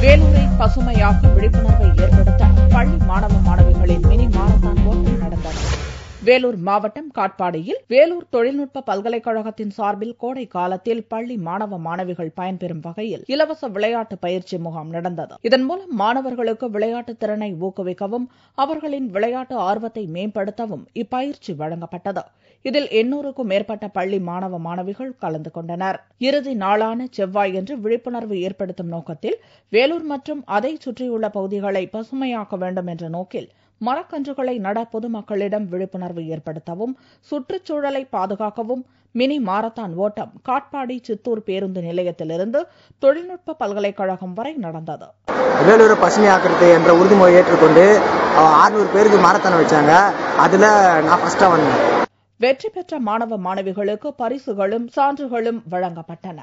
வேலூரை பசுமையாக்கும் விழிப்புணர்வை ஏற்படுத்த பள்ளி மாணவ மாணவிகளின் மினி மாரத்தான் ஓட்டம் நடந்தது. வேலூர் மாவட்டம் காட்பாடியில் வேலூர் தொழில்நுட்ப பல்கலைக்கழகத்தின் சார்பில் கோடை காலத்தில் பள்ளி மாணவ மாணவிகள் பயன்பெறும் வகையில் இலவச விளையாட்டு பயிற்சி முகாம் நடந்தது. இதன் மூலம் மாணவர்களுக்கு விளையாட்டு திறனை ஊக்குவிக்கவும் அவர்களின் விளையாட்டு ஆர்வத்தை மேம்படுத்தவும் இப்பயிற்சி வழங்கப்பட்டது. இதில் 800க்கும் மேற்பட்ட பள்ளி மாணவ மாணவிகள் கலந்து கொண்டனர். இறுதி நாளான செவ்வாயன்று விழிப்புணர்வு ஏற்படுத்தும் நோக்கத்தில் வேலூர் மற்றும் அதை சுற்றியுள்ள பகுதிகளை பசுமையாக்க வேண்டும் என்ற நோக்கில் மரக்கன்றுகளை நட பொதுமக்களிடம் விழிப்புணர்வு ஏற்படுத்தவும் சுற்றுச்சூழலை பாதுகாக்கவும் மினி மாரத்தான் ஓட்டம் காட்பாடி சித்தூர் பேருந்து நிலையத்திலிருந்து தொழில்நுட்ப பல்கலைக்கழகம் வரை நடந்தது. வேலூரை பசுமையாக்குறது என்ற உறுதிமொழி ஏற்றுக்கொண்டு 600 பேருக்கு மாரத்தான் வச்சாங்க. அதுல நான் ஃபர்ஸ்டா வந்தேன். வெற்றி பெற்ற மாணவ மாணவிகளுக்கு பரிசுகளும் சான்றுகளும் வழங்கப்பட்டன.